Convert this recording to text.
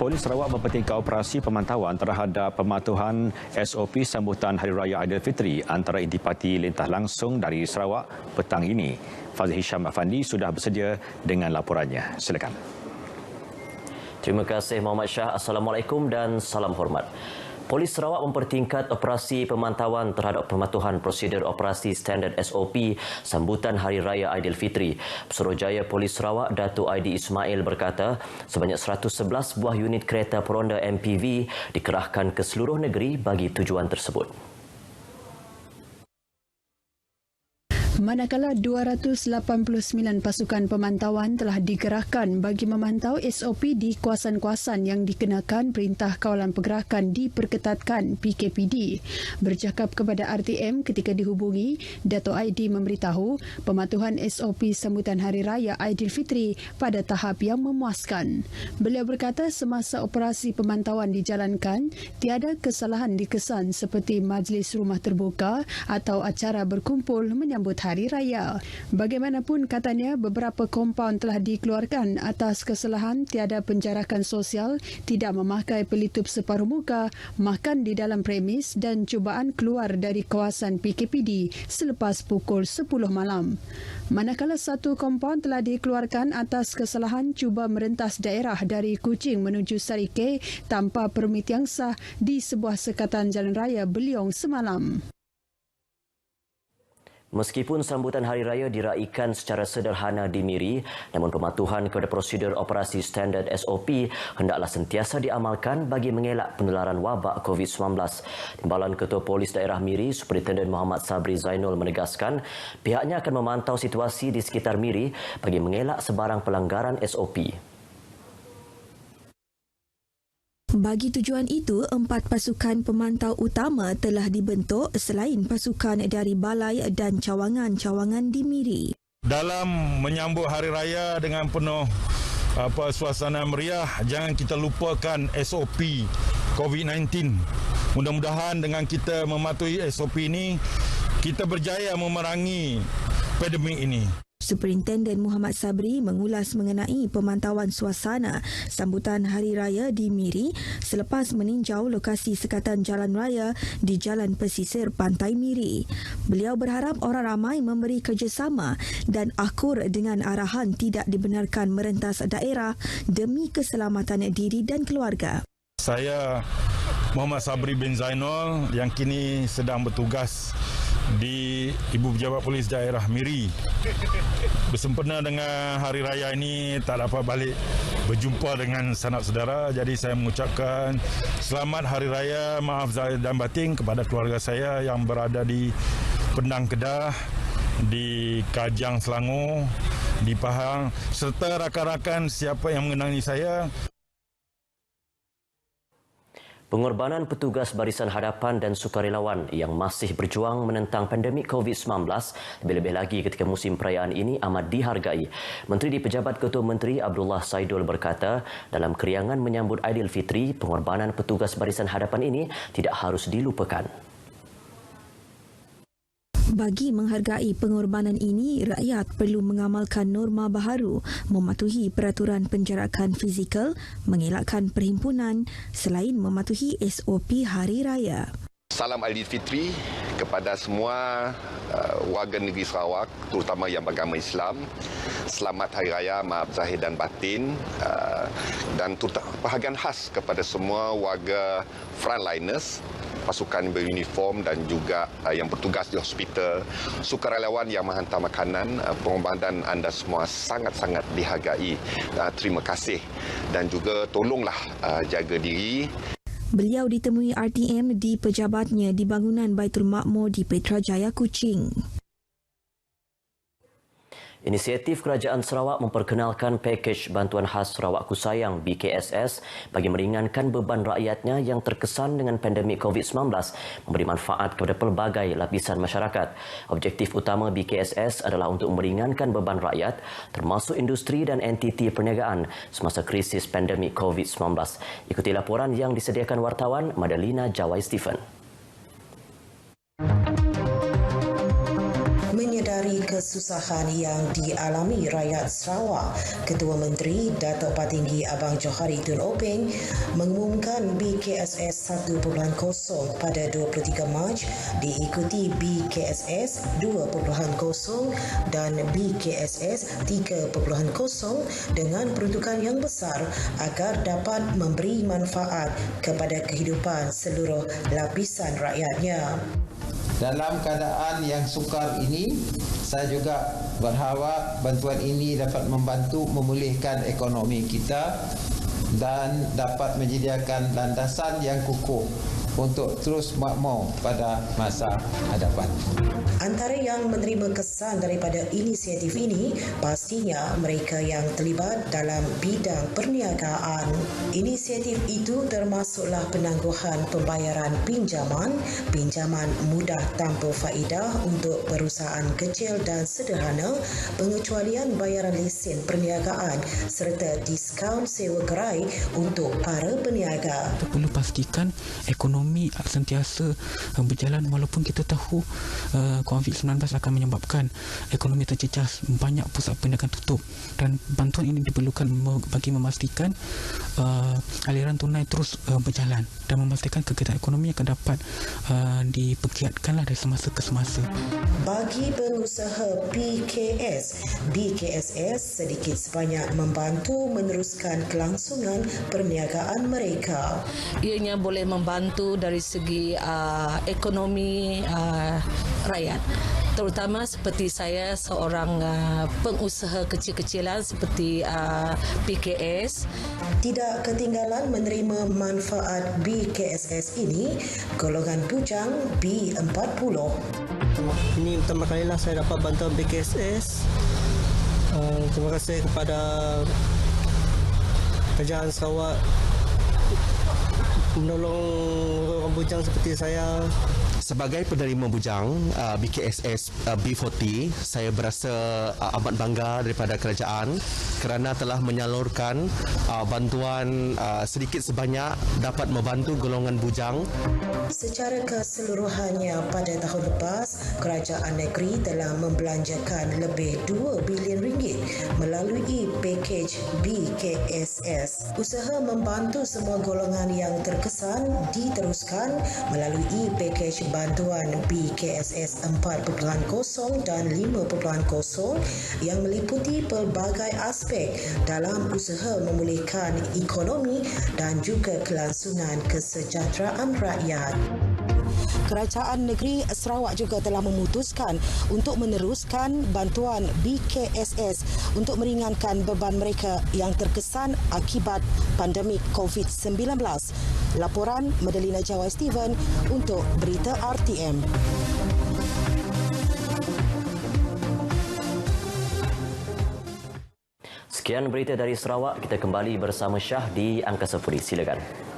Polis Sarawak mempertingkat operasi pemantauan terhadap pematuhan SOP sambutan Hari Raya Aidilfitri antara intipati lintah langsung dari Sarawak petang ini. Fazil Hisham Afandi sudah bersedia dengan laporannya. Silakan. Terima kasih Muhammad Shah. Assalamualaikum dan salam hormat. Polis Sarawak mempertingkat operasi pemantauan terhadap pematuhan prosedur operasi standard SOP sambutan Hari Raya Aidilfitri. Pesuruhjaya Polis Sarawak Datuk Aidi Ismail berkata, sebanyak 111 buah unit kereta peronda MPV dikerahkan ke seluruh negeri bagi tujuan tersebut. Manakala 289 pasukan pemantauan telah dikerahkan bagi memantau SOP di kawasan-kawasan yang dikenakan Perintah Kawalan Pergerakan diperketatkan PKPD. Bercakap kepada RTM ketika dihubungi, Dato' Aidi memberitahu pematuhan SOP sambutan Hari Raya Aidilfitri pada tahap yang memuaskan. Beliau berkata semasa operasi pemantauan dijalankan, tiada kesalahan dikesan seperti majlis rumah terbuka atau acara berkumpul menyambut Hari Raya. Bagaimanapun katanya beberapa kompaun telah dikeluarkan atas kesalahan tiada penjarakan sosial, tidak memakai pelitup separuh muka, makan di dalam premis dan cubaan keluar dari kawasan PKPD selepas pukul 10 malam. Manakala satu kompaun telah dikeluarkan atas kesalahan cuba merentas daerah dari Kuching menuju Sarike tanpa permit yang sah di sebuah sekatan jalan raya Beliong semalam. Meskipun sambutan Hari Raya diraikan secara sederhana di Miri, namun pematuhan kepada prosedur operasi standard SOP hendaklah sentiasa diamalkan bagi mengelak penularan wabak COVID-19. Timbalan Ketua Polis Daerah Miri, Superintendent Muhammad Sabri Zainul menegaskan pihaknya akan memantau situasi di sekitar Miri bagi mengelak sebarang pelanggaran SOP. Bagi tujuan itu, 4 pasukan pemantau utama telah dibentuk selain pasukan dari balai dan cawangan-cawangan di Miri. Dalam menyambut Hari Raya dengan penuh suasana meriah, jangan kita lupakan SOP COVID-19. Mudah-mudahan dengan kita mematuhi SOP ini, kita berjaya memerangi pandemik ini. Superintendent Muhammad Sabri mengulas mengenai pemantauan suasana sambutan Hari Raya di Miri selepas meninjau lokasi sekatan jalan raya di Jalan Pesisir Pantai Miri. Beliau berharap orang ramai memberi kerjasama dan akur dengan arahan tidak dibenarkan merentas daerah demi keselamatan diri dan keluarga. Saya Muhammad Sabri bin Zainul yang kini sedang bertugas di Ibu Pejabat Polis Daerah Miri. Bersempena dengan Hari Raya ini tak dapat balik berjumpa dengan sanak saudara, jadi saya mengucapkan selamat Hari Raya, maaf zahir dan batin kepada keluarga saya yang berada di Pendang Kedah, di Kajang Selangor, di Pahang serta rakan-rakan siapa yang mengenali saya. Pengorbanan petugas Barisan Hadapan dan sukarelawan yang masih berjuang menentang pandemik COVID-19, lebih-lebih lagi ketika musim perayaan ini amat dihargai. Menteri di Pejabat Ketua Menteri Abdullah Saidul berkata, dalam keriangan menyambut Aidilfitri, pengorbanan petugas Barisan Hadapan ini tidak harus dilupakan. Bagi menghargai pengorbanan ini, rakyat perlu mengamalkan norma baharu, mematuhi peraturan penjarakan fizikal, mengelakkan perhimpunan selain mematuhi SOP Hari Raya. Salam Aidilfitri kepada semua warga negeri Sarawak, terutama yang beragama Islam. Selamat Hari Raya, maaf zahir dan batin, dan bahagian khas kepada semua warga frontliners, pasukan beruniform dan juga yang bertugas di hospital, sukarelawan yang menghantar makanan. Pengorbanan anda semua sangat-sangat dihargai. Terima kasih dan juga tolonglah jaga diri. Beliau ditemui RTM di pejabatnya di bangunan Baitul Makmur di Putrajaya, Kuching. Inisiatif Kerajaan Sarawak memperkenalkan pakej Bantuan Khas Sarawak Kusayang BKSS bagi meringankan beban rakyatnya yang terkesan dengan pandemik COVID-19, memberi manfaat kepada pelbagai lapisan masyarakat. Objektif utama BKSS adalah untuk meringankan beban rakyat termasuk industri dan entiti perniagaan semasa krisis pandemik COVID-19. Ikuti laporan yang disediakan wartawan Madalina Jawai Stephen. Menyedari kesusahan yang dialami rakyat Sarawak, Ketua Menteri Datuk Patinggi Abang Johari Tun Openg mengumumkan BKSS 1.0 pada 23 Mac diikuti BKSS 2.0 dan BKSS 3.0 dengan peruntukan yang besar agar dapat memberi manfaat kepada kehidupan seluruh lapisan rakyatnya. Dalam keadaan yang sukar ini, saya juga berharap bantuan ini dapat membantu memulihkan ekonomi kita dan dapat menyediakan landasan yang kukuh untuk terus makmur pada masa hadapan. Antara yang menerima kesan daripada inisiatif ini pastinya mereka yang terlibat dalam bidang perniagaan. Inisiatif itu termasuklah penangguhan pembayaran pinjaman mudah tanpa faedah untuk perusahaan kecil dan sederhana, pengecualian bayaran lesen perniagaan serta diskaun sewa gerai untuk para peniaga. Perlu pastikan ekonomi sentiasa berjalan walaupun kita tahu COVID-19 akan menyebabkan ekonomi tercecas, banyak pusat perniagaan tutup, dan bantuan ini diperlukan bagi memastikan aliran tunai terus berjalan dan memastikan kegiatan ekonomi akan dapat dipergiatkanlah dari semasa ke semasa. Bagi pengusaha BKSS sedikit sebanyak membantu meneruskan kelangsungan perniagaan mereka. Ianya boleh membantu dari segi ekonomi rakyat, terutama seperti saya seorang pengusaha kecil-kecilan seperti PKS. Tidak ketinggalan menerima manfaat BKSS ini golongan bujang B40. Ini pertama kalilah saya dapat bantuan BKSS. Terima kasih kepada Kerajaan Sarawak menolong orang bujang seperti saya. Sebagai penerima bujang BKSS B40, saya berasa amat bangga daripada kerajaan kerana telah menyalurkan bantuan sedikit sebanyak dapat membantu golongan bujang. Secara keseluruhannya pada tahun lepas, kerajaan negeri telah membelanjakan lebih 2 bilion ringgit melalui pakej BKSS. Usaha membantu semua golongan yang terkesan diteruskan melalui pakej bantuan BKSS 4.0 dan 5.0 yang meliputi pelbagai aspek dalam usaha memulihkan ekonomi dan juga kelangsungan kesejahteraan rakyat. Kerajaan negeri Sarawak juga telah memutuskan untuk meneruskan bantuan BKSS untuk meringankan beban mereka yang terkesan akibat pandemik COVID-19. Laporan Madalina Jawai Steven untuk Berita RTM. Sekian berita dari Sarawak. Kita kembali bersama Syah di Angkasa Puri. Silakan.